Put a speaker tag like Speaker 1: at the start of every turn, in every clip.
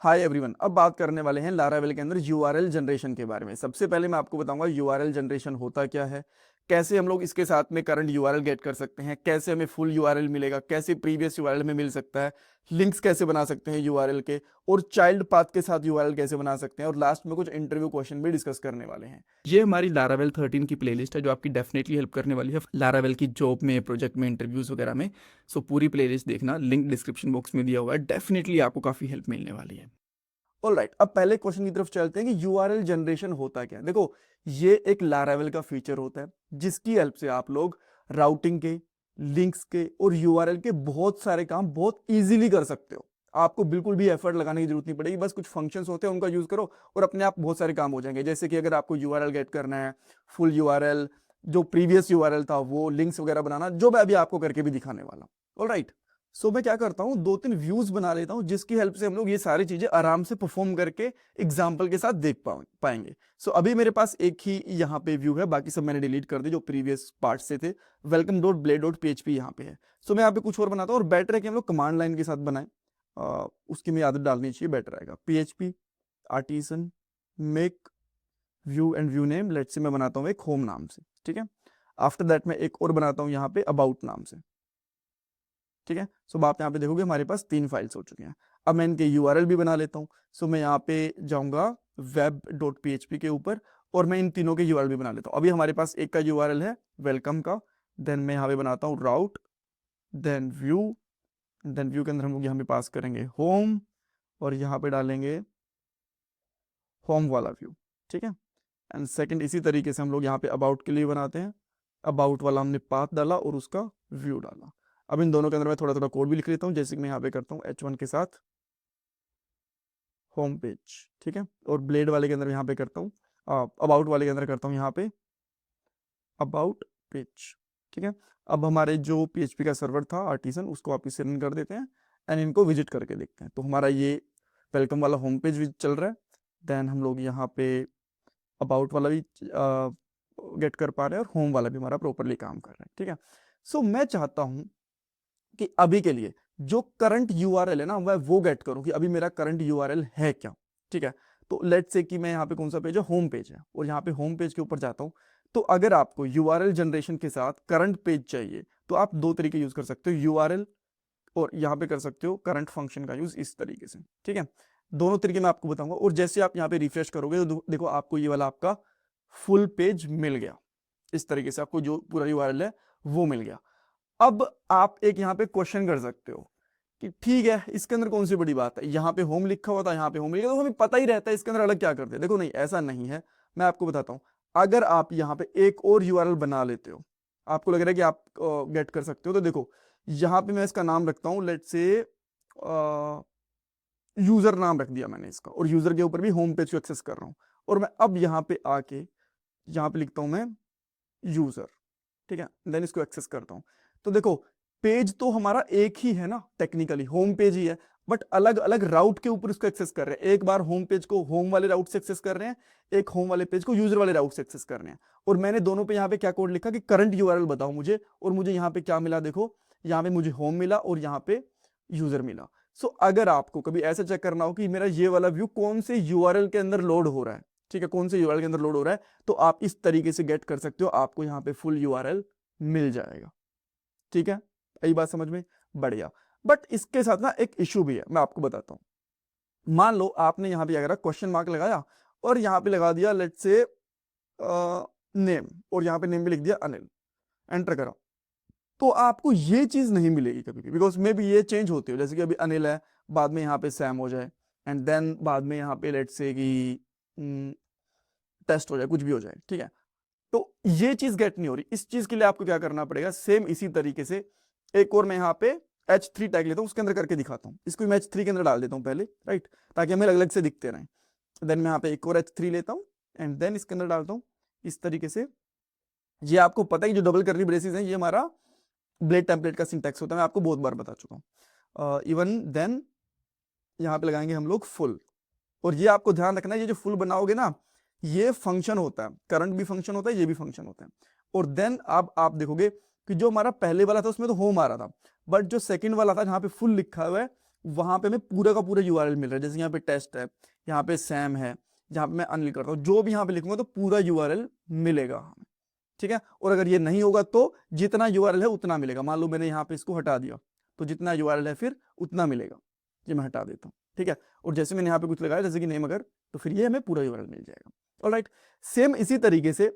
Speaker 1: Hi everyone, अब बात करने वाले हैं लारावेल के अंदर यूआरएल जनरेशन के बारे में। सबसे पहले मैं आपको बताऊंगा यूआरएल जनरेशन होता क्या है, कैसे हम लोग इसके साथ में करंट यूआरएल गेट कर सकते हैं, कैसे हमें फुल यूआरएल मिलेगा, कैसे प्रीवियस यूआरएल में मिल सकता है, लिंक्स कैसे बना सकते हैं यूआरएल के, और चाइल्ड पाथ के साथ यूआरएल कैसे बना सकते हैं, और लास्ट में कुछ इंटरव्यू क्वेश्चन भी डिस्कस करने वाले हैं। ये हमारी लारावेल 13 की प्लेलिस्ट है जो आपकी डेफिनेटली हेल्प करने वाली है लारावेल की जॉब में, प्रोजेक्ट में, इंटरव्यूज वगैरह में। सो पूरी प्लेलिस्ट देखना, लिंक डिस्क्रिप्शन बॉक्स में दिया हुआ है, डेफिनेटली आपको काफी हेल्प मिलने वाली है। ऑलराइट, अब पहले क्वेश्चन की तरफ चलते हैं कि यूआरएल जनरेशन होता क्या है। देखो, ये एक लारावेल का फीचर होता है जिसकी हेल्प से आप लोग राउटिंग के, लिंक्स के और यूआरएल के बहुत सारे काम बहुत इजीली कर सकते हो। आपको बिल्कुल भी एफर्ट लगाने की जरूरत नहीं पड़ेगी, बस कुछ फंक्शंस होते हैं उनका यूज करो और अपने आप बहुत सारे काम हो जाएंगे। जैसे कि अगर आपको यूआरएल गेट करना है, फुल यूआरएल, जो प्रीवियस यूआरएल था वो, लिंक्स वगैरह बनाना, जो मैं अभी आपको करके भी दिखाने वाला हूं। ऑलराइट, सो मैं क्या करता हूँ, 2-3 व्यूज बना लेता हूँ जिसकी हेल्प से हम लोग ये सारी चीजें आराम से परफॉर्म करके एग्जाम्पल के साथ देख पाएंगे। सो अभी मेरे पास एक ही यहाँ पे व्यू है, बाकी सब मैंने डिलीट कर दिए जो प्रीवियस पार्ट से थे। Welcome dot blade dot php यहाँ पे है। सो मैं यहाँ पे कुछ और बनाता हूँ और बेटर है कि हम लोग कमांड लाइन के साथ बनाएं। उसकी मैं आदत डालनी चाहिए, बेटर आएगा। php artisan make view and view name, let's say मैं बनाता हूँ एक होम नाम से, ठीक है। आफ्टर दैट मैं एक और बनाता हूँ यहाँ पे अबाउट नाम से, ठीक है। सो आप यहाँ पे देखोगे हमारे पास 3 फाइल्स हो चुके हैं। अब मैं इनके यूआरएल भी बना लेता हूँ। सो मैं यहाँ पे जाऊंगा web.php के ऊपर और मैं इन तीनों के यूआरएल भी बना लेता हूँ। अभी हमारे पास एक का यूआरएल है वेलकम का, देन मैं यहाँ पे बनाता हूँ राउट, देन व्यू के अंदर हम लोग यहाँ पे पास करेंगे होम और यहाँ पे डालेंगे होम वाला व्यू, ठीक है। एंड सेकंड इसी तरीके से हम लोग यहाँ पे अबाउट के लिए बनाते हैं। अबाउट वाला हमने पाथ डाला और उसका व्यू डाला। अब इन दोनों के अंदर मैं थोड़ा थोड़ा कोड भी लिख लेता हूँ, जैसे कि मैं यहाँ पे करता हूँ h1 के साथ होम पेज, ठीक है। और ब्लेड वाले के अंदर यहाँ पे करता हूँ, अबाउट वाले के अंदर करता हूँ यहाँ पे अबाउट पेज, ठीक है। अब हमारे जो PHP का सर्वर था आर्टिसन, उसको वापस से रन कर देते हैं एंड इनको विजिट करके देखते हैं। तो हमारा ये वेलकम वाला होम पेज विजिट चल रहा है, देन हम लोग यहाँ पे अबाउट वाला भी गेट कर पा रहे हैं और होम वाला भी हमारा प्रॉपरली काम कर रहा है, ठीक है। सो मैं चाहता हूं कि अभी के लिए जो करंट यूआरएल है ना, मैं वो गेट करूं कि अभी मेरा करंट यूआरएल है क्या, ठीक है। तो लेट्स से कि मैं यहाँ पे कौन सा पेज है, होम पेज है, और यहाँ पे होम पेज के ऊपर जाता हूं। तो अगर आपको यूआरएल जनरेशन के साथ करंट पेज चाहिए तो आप 2 तरीके यूज कर सकते हो, यूआरएल और यहाँ पे कर सकते हो करंट फंक्शन का यूज इस तरीके से, ठीक है। दोनों तरीके मैं आपको बताऊंगा। और जैसे आप यहाँ पे रिफ्रेश करोगे तो देखो आपको ये वाला आपका फुल पेज मिल गया। इस तरीके से आपको जो पूरा यूआरएल है वो मिल गया। अब आप एक यहाँ पे क्वेश्चन कर सकते हो कि ठीक है, इसके अंदर कौन सी बड़ी बात है, यहाँ पे होम लिखा हुआ था, यहाँ पे होम लिखा, तो हमें पता ही रहता है इसके अंदर अलग क्या करते हैं। देखो नहीं, ऐसा नहीं है, मैं आपको बताता हूँ। अगर आप यहाँ पे एक और यूआरएल बना लेते हो, आपको लग रहा है कि आप गेट कर सकते हो, तो देखो यहाँ पे मैं इसका नाम रखता हूँ, लेट्स से यूजर नाम रख दिया मैंने इसका, और यूजर के ऊपर भी होम पेज को एक्सेस कर रहा हूँ। और मैं अब यहाँ पे आके यहाँ पे लिखता हूँ मैं यूजर, ठीक है, देन इसको एक्सेस करता हूँ। तो देखो पेज तो हमारा एक ही है ना, टेक्निकली होम पेज ही है, बट अलग अलग राउट के ऊपर इसको एक्सेस कर रहे हैं। एक बार होम पेज को होम वाले राउट से एक्सेस कर रहे हैं, एक होम वाले पेज को यूजर वाले राउट से एक्सेस कर रहे हैं। और मैंने दोनों पे यहाँ पे क्या कोड लिखा कि करंट यूआरएल बताओ मुझे, और मुझे यहाँ पे क्या मिला, देखो यहाँ पे मुझे होम मिला और यहाँ पे यूजर मिला। सो अगर आपको कभी ऐसा चेक करना हो कि मेरा ये वाला व्यू कौन से यूआरएल के अंदर लोड हो रहा है, ठीक है, कौन से यूआरएल के अंदर लोड हो रहा है, तो आप इस तरीके से गेट कर सकते हो, आपको यहाँ पे फुल यूआरएल मिल जाएगा, ठीक है। यही बात समझ में, बढ़िया। बट इसके साथ ना एक इशू भी है, मैं आपको बताता हूं। मान लो आपने यहाँ पे अगर क्वेश्चन मार्क लगाया और यहाँ पे लगा दिया लेट्स से नेम, और यहाँ पे नेम भी लिख दिया अनिल, एंटर करा, तो आपको ये चीज नहीं मिलेगी कभी भी, बिकॉज मे बी ये चेंज होती हो, जैसे कि अभी अनिल है, बाद में यहाँ पे सैम हो जाए, एंड देन बाद में यहाँ पे लेट्स से कि टेस्ट हो जाए, कुछ भी हो जाए, ठीक है। तो ये चीज गेट नहीं हो रही, इस चीज के लिए आपको क्या करना पड़ेगा, सेम इसी तरीके से एक और मैं यहाँ पे H3 टैग लेता हूँ, उसके अंदर करके दिखाता हूँ। इसको मैं H3 के अंदर डाल देता हूँ पहले, राइट, ताकि हमें अलग अलग से दिखते रहें। देन मैं यहाँ पे एक और H3 लेता हूँ एंड देन इसके अंदर डालता हूँ इस तरीके से। ये आपको पता है कि जो डबल कर्ली ब्रेसेस हैं ये हमारा ब्लेड टेम्पलेट का सिंटैक्स होता है, मैं आपको बहुत बार बता चुका हूँ। इवन देन यहाँ पे लगाएंगे हम लोग फुल, और ये आपको ध्यान रखना है, ये जो फुल बनाओगे ना, ये फंक्शन होता है, करंट भी फंक्शन होता है, ये भी फंक्शन होता है। और देन अब आप देखोगे कि जो हमारा पहले वाला था उसमें तो होम आ रहा था, बट जो सेकंड वाला था जहाँ पे फुल लिखा हुआ है वहां पे हमें पूरा का पूरा यूआरएल मिल रहा है। जैसे यहाँ पे टेस्ट है, यहाँ पे सैम है, जहाँ पे मैं अनलिंक करता हूँ, जो भी यहाँ पे लिखूंगा तो पूरा यूआरएल मिलेगा हमें, ठीक है। और अगर ये नहीं होगा तो जितना यूआरएल है उतना मिलेगा। मान लो मैंने यहाँ पे इसको हटा दिया तो जितना यूआरएल है फिर उतना मिलेगा। ये मैं हटा देता हूँ, ठीक है। और जैसे मैंने यहाँ पे कुछ लगाया जैसे कि नेम अगर, तो फिर ये हमें पूरा यूआरएल मिल जाएगा। ऑलराइट, सेम इसी तरीके से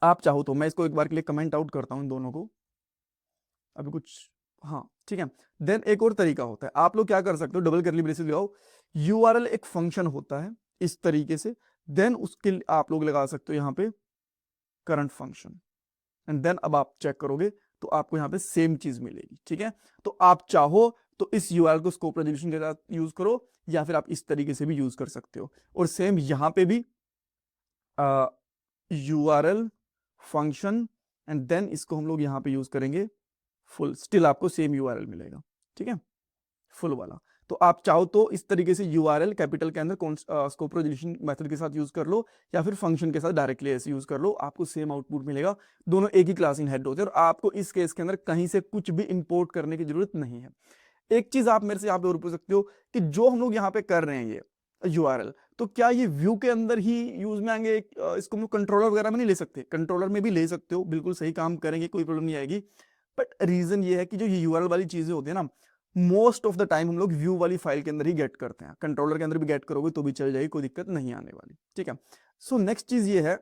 Speaker 1: आप चाहो तो मैं इसको एक बार के लिए कमेंट आउट करता हूँ इन दोनों को, अभी कुछ, हाँ ठीक है। देन एक और तरीका होता है, आप लोग क्या कर सकते हो, डबल करली ब्रेसेस लगाओ, यूआरएल एक फंक्शन होता है इस तरीके से, देन उसके लिए आप लोग लगा सकते हो यहाँ पे करंट फंक्शन, एंड देन अब आप चेक करोगे तो आपको यहाँ पे सेम चीज मिलेगी, ठीक है। तो आप चाहो तो इस यूआरएल को स्कोप रेजोल्यूशन के साथ यूज करो, या फिर आप इस तरीके से भी यूज कर सकते हो। और सेम यहाँ पे भी यूआरएल फंक्शन, एंड देन इसको हम लोग यहाँ पे यूज करेंगे फुल, स्टिल आपको सेम यूआरएल मिलेगा, ठीक है, फुल वाला। तो आप चाहो तो इस तरीके से यूआरएल कैपिटल के अंदर स्कोप रेजोल्यूशन मेथड के साथ यूज कर लो, या फिर फंक्शन के साथ डायरेक्टली ऐसे यूज कर लो, आपको सेम आउटपुट मिलेगा। दोनों एक ही क्लास इन हेड होते हैं और आपको इस केस के अंदर कहीं से कुछ भी इंपोर्ट करने की जरूरत नहीं है। एक चीज आप मेरे से यहाँ पे और पूछ सकते हो कि जो हम लोग यहाँ पे कर रहे हैं ये यूआरएल, तो क्या ये व्यू के अंदर ही यूज में आएंगे, इसको हम कंट्रोलर वगैरह में नहीं ले सकते? कंट्रोलर में भी ले सकते हो, बिल्कुल सही काम करेंगे, कोई प्रॉब्लम नहीं आएगी। बट रीजन ये है कि जो ये यूआरएल वाली चीजें होती है ना, मोस्ट ऑफ द टाइम हम लोग व्यू वाली फाइल के अंदर ही गेट करते हैं। कंट्रोलर के अंदर भी गेट करोगे तो भी चल जाएगी, कोई दिक्कत नहीं आने वाली, ठीक है। सो नेक्स्ट चीज ये है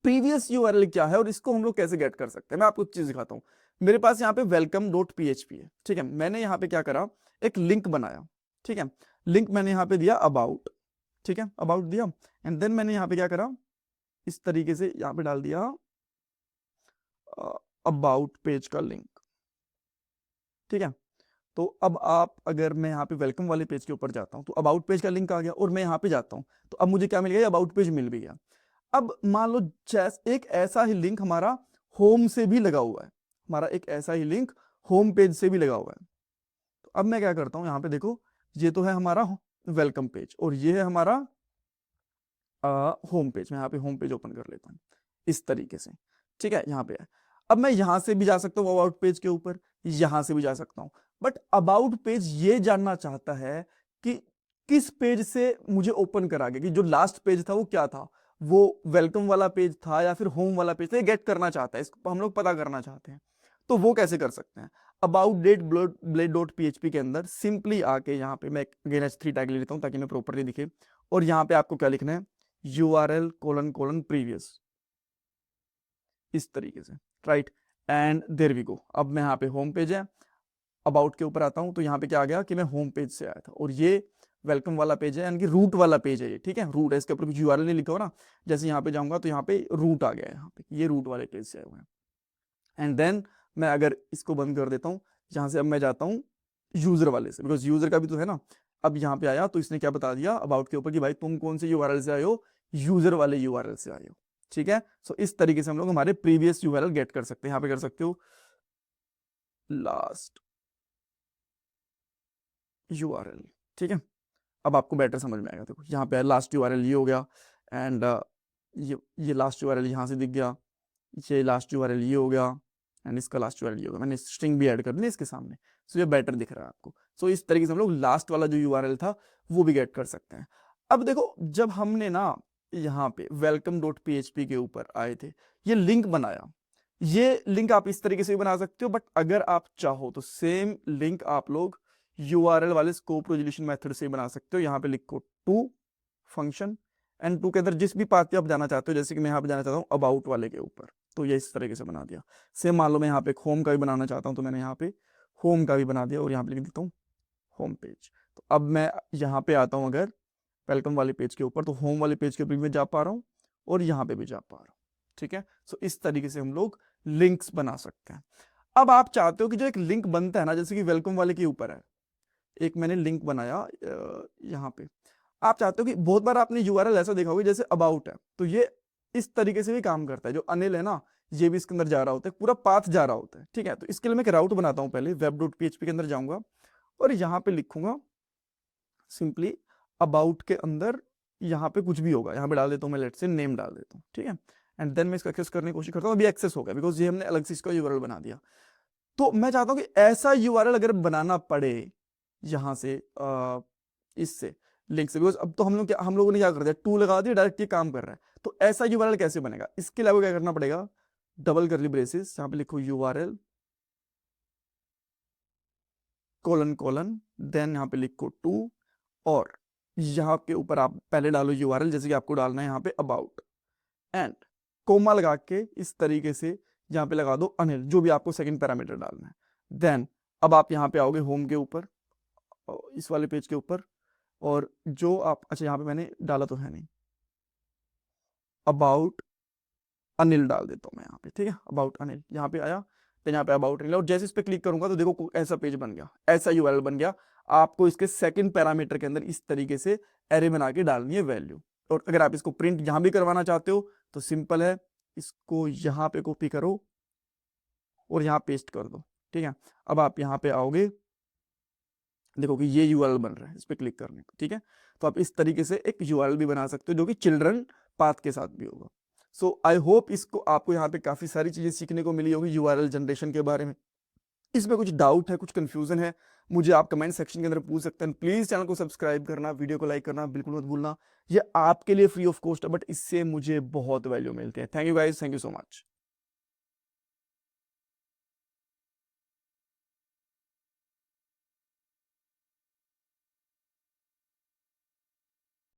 Speaker 1: प्रीवियस यूआरएल क्या है और इसको हम लोग कैसे गेट कर सकते हैं। मैं आपको एक चीज दिखाता हूँ। मेरे पास यहाँ पे welcome.php है, ठीक है। मैंने यहाँ पे क्या करा, एक लिंक बनाया, ठीक है। लिंक मैंने यहाँ पे दिया अबाउट, ठीक है, अबाउट दिया, एंड देन मैंने यहाँ पे क्या करा, इस तरीके से यहाँ पे डाल दिया अबाउट पेज का लिंक, ठीक है। तो अब आप, अगर मैं यहाँ पे वेलकम वाले पेज के ऊपर जाता हूँ तो अबाउट पेज का लिंक आ गया, और मैं यहाँ पे जाता हूँ तो अब मुझे क्या मिल गया, अबाउट पेज मिल भी गया। अब मान लो एक ऐसा ही लिंक हमारा होम से भी लगा हुआ है, हमारा एक ऐसा ही लिंक होम पेज से भी लगा हुआ है। तो अब मैं क्या करता हूँ, यहाँ पे देखो, ये तो है हमारा वेलकम पेज और ये है हमारा होम पेज। मैं यहाँ पे होम पेज ओपन कर लेता हूँ इस तरीके से, ठीक है, यहाँ पे है। अब मैं यहाँ से भी जा सकता हूँ अबाउट पेज के ऊपर, यहाँ से भी जा सकता हूँ, बट अबाउट पेज ये जानना चाहता है कि किस पेज से मुझे ओपन करा गया, कि जो लास्ट पेज था वो क्या था, वो वेलकम वाला पेज था या फिर होम वाला पेज था, ये गेट करना चाहता है, इसको हम लोग पता करना चाहते हैं। तो वो कैसे कर सकते हैं, about date blade dot PHP के अंदर सिंपली आके यहाँ पे मैं अगेन h3 टैग ले लेता हूँ ताकि मैं प्रॉपरली दिखे, और यहाँ पे आपको क्या लिखना है, URL : previous, इस तरीके से, right, and there we go. अब मैं यहाँ पे होम पेज है, अबाउट के ऊपर आता हूँ तो यहाँ पे क्या आ गया कि मैं होम पेज से आया था, और ये वेलकम वाला पेज है, यानी कि रूट वाला पेज है ये, ठीक है, रूट है, इसके ऊपर कुछ URL नहीं लिखा हो ना। जैसे यहाँ पे जाऊंगा तो यहाँ पे रूट आ गया है, यहाँ पे ये रूट वाले पेज से आए हुए हैं। एंड देन मैं अगर इसको बंद कर देता हूँ, यहाँ से अब मैं जाता हूँ यूजर वाले से, बिकॉज यूजर का भी तो है ना। अब यहाँ पे आया तो इसने क्या बता दिया अबाउट के ऊपर कि भाई तुम कौन से URL से आए हो, यूजर वाले URL से आए हो, ठीक है। सो इस तरीके से हम लोग हमारे प्रीवियस URL गेट कर सकते हैं। यहाँ पे कर सकते हो लास्ट URL, ठीक है। अब आपको बेटर समझ में आएगा। देखो यहाँ पे लास्ट URL ये हो गया, एंड ये लास्ट URL यहाँ से दिख गया, ये लास्ट URL ये हो गया, एंड इसका लास्ट URL ये होगा। मैंने स्ट्रिंग भी ऐड कर दी इसके सामने, सो ये बेटर दिख रहा है आपको। सो इस तरीके से हम लोग लास्ट वाला जो URL था वो भी गेट कर सकते हैं। अब देखो जब हमने ना यहाँ पे welcome.php के ऊपर आए थे, ये लिंक बनाया, ये लिंक आप इस तरीके से भी बना सकते हो, बट अगर आप चाहो तो सेम लिंक आप लोग URL वाले स्कोप रेजोल्यूशन मेथड से बना सकते हो। यहाँ पे लिखो टू फंक्शन, एंड टू के अंदर जिस भी पाथ पे आप जाना चाहते हो, जैसे कि मैं यहाँ पे जाना चाहता हूँ अबाउट वाले के ऊपर, तो ये इस तरीके से बना दिया। सेम मान लो मैं यहाँ पे होम का भी बनाना चाहता हूँ तो मैंने यहाँ पे होम का भी बना दिया और यहाँ पे लिख देता हूँ होम पेज। तो अब मैं यहाँ पे आता हूँ अगर वेलकम वाले पेज के ऊपर, तो होम वाले पेज के ऊपर भी जा पा रहा हूँ और यहाँ पे भी जा पा रहा हूँ, ठीक है। सो इस तरीके से हम लोग लिंक्स बना सकते हैं। अब आप चाहते हो कि जो एक लिंक बनता है ना, जैसे कि वेलकम वाले के ऊपर है, एक मैंने लिंक बनाया यहाँ पे, आप चाहते हो कि बहुत बार आपने URL ऐसा देखा होगा जैसे अबाउट है, तो ये इस तरीके से भी काम करता है। जो अनिल है ना, ये भी इसके अंदर जा रहा होता है, पूरा पाथ जा रहा होता है, ठीक है। तो इसके लिए मैं एक राउट बनाता हूँ, पहले web.php के अंदर जाऊंगा और यहाँ पे लिखूंगा सिंपली अबाउट के अंदर, यहाँ पे कुछ भी होगा, यहाँ पे डाल देता हूँ मैं, लेट्स से नेम डाल देता हूँ, ठीक है। एंड देन मैं इसको एक्सेस करने की कोशिश करता हूँ, अभी एक्सेस हो गया बिकॉज ये हमने अलग से इसका URL बना दिया। तो मैं चाहता हूँ कि ऐसा URL अगर बनाना पड़े यहाँ से इससे लिंक से, बिकॉज अब तो हम लोगों ने क्या कर दिया, टू लगा दिया, डायरेक्ट ये काम कर रहा है। तो ऐसा यूआरएल कैसे बनेगा, इसके लिए आपको क्या करना पड़ेगा, डबल करली ब्रेसेस, यहाँ पे लिखो यूआरएल कोलन कोलन, देन यहाँ पे लिखो टू, और यहाँ के ऊपर आप पहले डालो यूआरएल, जैसे कि आपको डालना है यहाँ पे अबाउट, एंड कोमा लगा के इस तरीके से यहाँ पे लगा दो अनिल, जो भी आपको सेकंड पैरामीटर डालना है। देन अब आप यहाँ पे आओगे होम के ऊपर, इस वाले पेज के ऊपर, और जो आप, अच्छा यहाँ पे मैंने डाला तो है नहीं, अबाउट अनिल डाल देता हूँ मैं यहाँ पे, ठीक है, अबाउट अनिल यहाँ पे आया, तो यहाँ पे अबाउट अनिल, और जैसे इस पे क्लिक करूंगा तो देखो ऐसा पेज बन गया, ऐसा यूआरएल बन गया। आपको इसके सेकंड पैरामीटर के अंदर इस तरीके से एरे बना के डालनी है वैल्यू। और अगर आप इसको प्रिंट यहाँ भी करवाना चाहते हो तो सिंपल है, इसको यहाँ पे कॉपी करो और यहाँ पेस्ट कर दो, ठीक है। अब आप यहाँ पे आओगे, देखो कि ये यूआरएल बन रहा है इस पे क्लिक करने को, ठीक है। तो आप इस तरीके से एक यूआरएल भी बना सकते हो जो कि चिल्ड्रन पाथ के साथ भी होगा। सो आई होप इसको आपको यहाँ पे काफी सारी चीजें सीखने को मिली होगी यूआरएल जनरेशन के बारे में। इसमें कुछ डाउट है, कुछ कंफ्यूजन है, मुझे आप कमेंट सेक्शन के अंदर पूछ सकते हैं। प्लीज चैनल को सब्सक्राइब करना, वीडियो को लाइक करना बिल्कुल मत भूलना। ये आपके लिए फ्री ऑफ कॉस्ट है, बट इससे मुझे बहुत वैल्यू मिलती है। Thank you guys, thank you so much.